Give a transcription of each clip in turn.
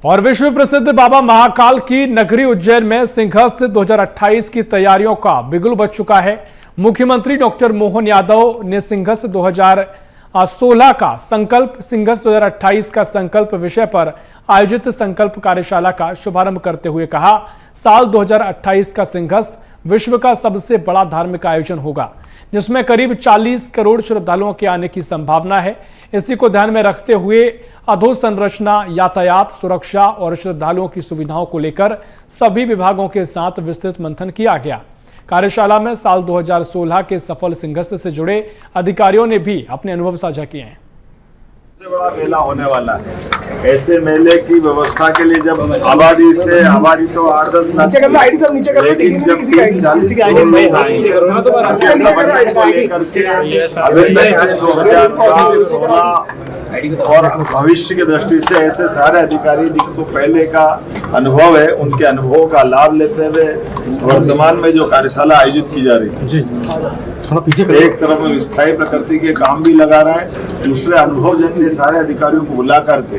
और विश्व प्रसिद्ध बाबा महाकाल की नगरी उज्जैन में सिंहस्थ 2028 की तैयारियों का बिगुल बज चुका है। मुख्यमंत्री डॉक्टर मोहन यादव ने सिंहस्थ 2016 का संकल्प सिंहस्थ 2028 का संकल्प विषय पर आयोजित संकल्प कार्यशाला का शुभारंभ करते हुए कहा, साल 2028 का सिंहस्थ विश्व का सबसे बड़ा धार्मिक आयोजन होगा, जिसमें करीब 40 करोड़ श्रद्धालुओं के आने की संभावना है। इसी को ध्यान में रखते हुए अधोसंरचना, यातायात, सुरक्षा और श्रद्धालुओं की सुविधाओं को लेकर सभी विभागों के साथ विस्तृत मंथन किया गया। कार्यशाला में साल 2016 के सफल सिंहस्थ से जुड़े अधिकारियों ने भी अपने अनुभव साझा किए हैं। सबसे बड़ा मेला होने वाला है। ऐसे मेले की व्यवस्था के लिए जब आबादी तो 8-10 लाख, लेकिन जब 30-40 करोड़ लोग आएंगे और भविष्य की दृष्टि से ऐसे सारे अधिकारी जिनको पहले का अनुभव है, उनके अनुभवों का लाभ लेते हुए वर्तमान में जो कार्यशाला आयोजित की जा रही है, एक तरफ स्थायी प्रकृति के काम भी लगा रहा है, दूसरे अनुभव जन्य सारे अधिकारियों को बुला करके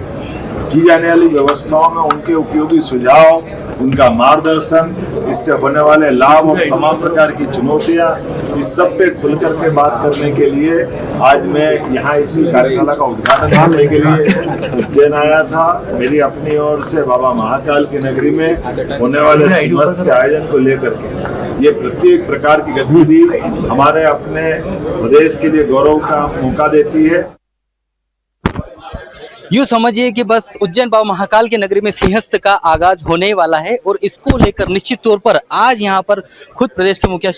की जाने वाली व्यवस्थाओं में उनके उपयोगी सुझाव, उनका मार्गदर्शन, इससे होने वाले लाभ और तमाम प्रकार की चुनौतियां, इस सब पे खुल करके बात करने के लिए आज मैं यहाँ इसी कार्यशाला का उद्घाटन करने के लिए उज्जैन आया था। मेरी अपनी ओर से बाबा महाकाल की नगरी में होने वाले सिंहस्थ के आयोजन को लेकर के ये प्रत्येक प्रकार की गतिविधि हमारे अपने प्रदेश के लिए गौरव का मौका देती है। यूँ समझिए कि बस उज्जैन बाबा महाकाल के नगरी में सिंहस्थ का आगाज होने वाला है और इसको लेकर निश्चित तौर पर आज यहाँ पर खुद प्रदेश के मुखिया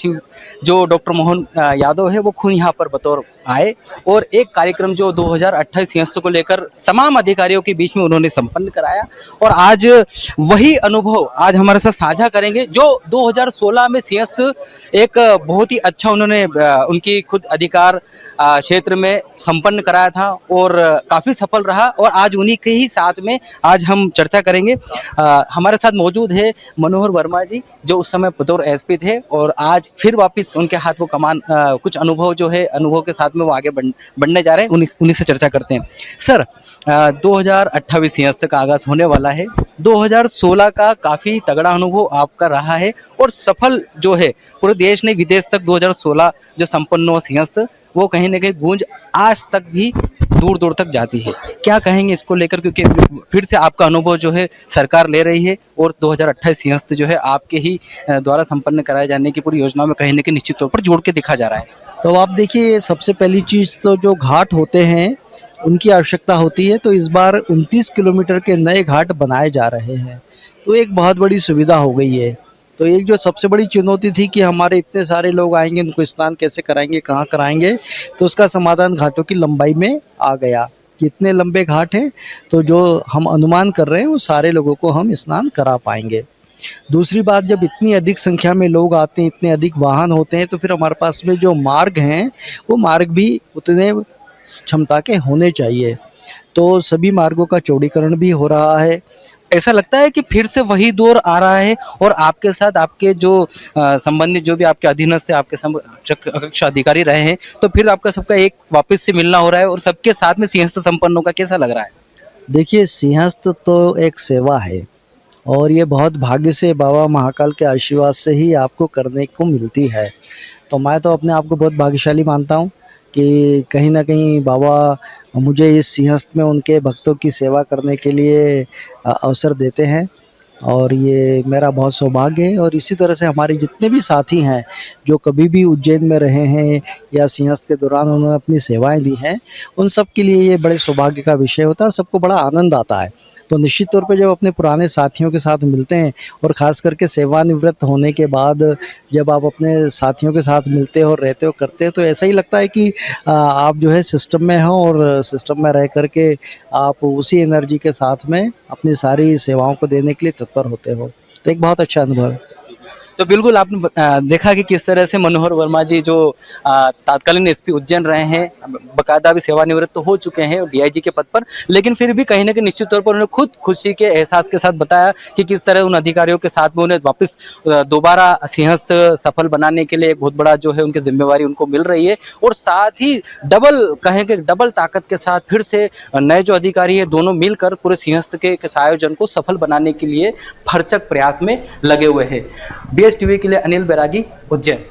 जो डॉक्टर मोहन यादव है वो खुद यहाँ पर बतौर आए और एक कार्यक्रम जो 2028 सिंहस्थ को लेकर तमाम अधिकारियों के बीच में उन्होंने संपन्न कराया और आज वही अनुभव आज हमारे साथ साझा करेंगे जो 2016 में सिंहस्थ एक बहुत ही अच्छा उन्होंने उनकी खुद अधिकार क्षेत्र में संपन्न कराया था और काफ़ी सफल रहा और आज उन्हीं के ही साथ में आज हम चर्चा करेंगे। हमारे साथ मौजूद है मनोहर वर्मा जी जो उस समय बतौर एसपी थे और आज फिर वापस उनके हाथ वो कमान कुछ अनुभव जो है अनुभव के साथ में वो आगे बढ़ने जा रहे हैं, उन्हीं से चर्चा करते हैं। सर 2028 सिंहस्थ का आगाज होने वाला है, 2016 का काफ़ी तगड़ा अनुभव आपका रहा है और सफल जो है पूरे देश ने विदेश तक 2016 जो संपन्न हुआ सिंहस्थ वो कहीं ना कहीं गूंज आज तक भी दूर दूर तक जाती है। क्या कहेंगे इसको लेकर, क्योंकि फिर से आपका अनुभव जो है सरकार ले रही है और 2028 सिंहस्थ जो है आपके ही द्वारा संपन्न कराए जाने की पूरी योजना में कहीं ना कहीं निश्चित तौर पर जोड़ के दिखा जा रहा है। तो आप देखिए, सबसे पहली चीज़ तो जो घाट होते हैं उनकी आवश्यकता होती है। तो इस बार 29 किलोमीटर के नए घाट बनाए जा रहे हैं, तो एक बहुत बड़ी सुविधा हो गई है। तो एक जो सबसे बड़ी चुनौती थी कि हमारे इतने सारे लोग आएंगे, उनको स्नान कैसे कराएंगे, कहाँ कराएंगे, तो उसका समाधान घाटों की लंबाई में आ गया। कितने लंबे घाट हैं, तो जो हम अनुमान कर रहे हैं वो सारे लोगों को हम स्नान करा पाएंगे। दूसरी बात, जब इतनी अधिक संख्या में लोग आते हैं, इतने अधिक वाहन होते हैं, तो फिर हमारे पास में जो मार्ग हैं वो मार्ग भी उतने क्षमता के होने चाहिए। तो सभी मार्गों का चौड़ीकरण भी हो रहा है। ऐसा लगता है कि फिर से वही दौर आ रहा है और आपके साथ आपके जो संबंधित जो भी आपके अधीनस्थ आपके अध्यक्ष अधिकारी रहे हैं, तो फिर आपका सबका एक वापस से मिलना हो रहा है और सबके साथ में सिंहस्थ संपन्न होगा, कैसा लग रहा है? देखिए, सिंहस्थ तो एक सेवा है और ये बहुत भाग्य से बाबा महाकाल के आशीर्वाद से ही आपको करने को मिलती है। तो मैं तो अपने आप को बहुत भाग्यशाली मानता हूँ कि कहीं ना कहीं बाबा मुझे इस सिंहस्थ में उनके भक्तों की सेवा करने के लिए अवसर देते हैं और ये मेरा बहुत सौभाग्य है। और इसी तरह से हमारे जितने भी साथी हैं जो कभी भी उज्जैन में रहे हैं या सिंहस्थ के दौरान उन्होंने अपनी सेवाएं दी हैं, उन सब के लिए ये बड़े सौभाग्य का विषय होता है और सबको बड़ा आनंद आता है। तो निश्चित तौर पे जब अपने पुराने साथियों के साथ मिलते हैं और ख़ास करके सेवानिवृत्त होने के बाद जब आप अपने साथियों के साथ मिलते हो, रहते हो, करते हो, तो ऐसा ही लगता है कि आप जो है सिस्टम में हो और सिस्टम में रह करके आप उसी एनर्जी के साथ में अपनी सारी सेवाओं को देने के लिए तत्पर होते हो। तो एक बहुत अच्छा अनुभव है। तो बिल्कुल आपने देखा कि किस तरह से मनोहर वर्मा जी जो तात्कालीन एसपी उज्जैन रहे हैं, बकायदा अभी सेवानिवृत्त तो हो चुके हैं डीआईजी के पद पर, लेकिन फिर भी कहीं ना कहीं निश्चित तौर पर उन्होंने खुद खुशी के एहसास के साथ बताया कि किस तरह उन अधिकारियों के साथ में उन्हें वापस दोबारा सिंहस्थ सफल बनाने के लिए एक बहुत बड़ा जो है उनकी जिम्मेवारी उनको मिल रही है, और साथ ही डबल ताकत के साथ फिर से नए जो अधिकारी है दोनों मिलकर पूरे सिंहस्थ के इस आयोजन को सफल बनाने के लिए भरसक प्रयास में लगे हुए हैं। BS टीवी के लिए अनिल बैरागी, उज्जैन।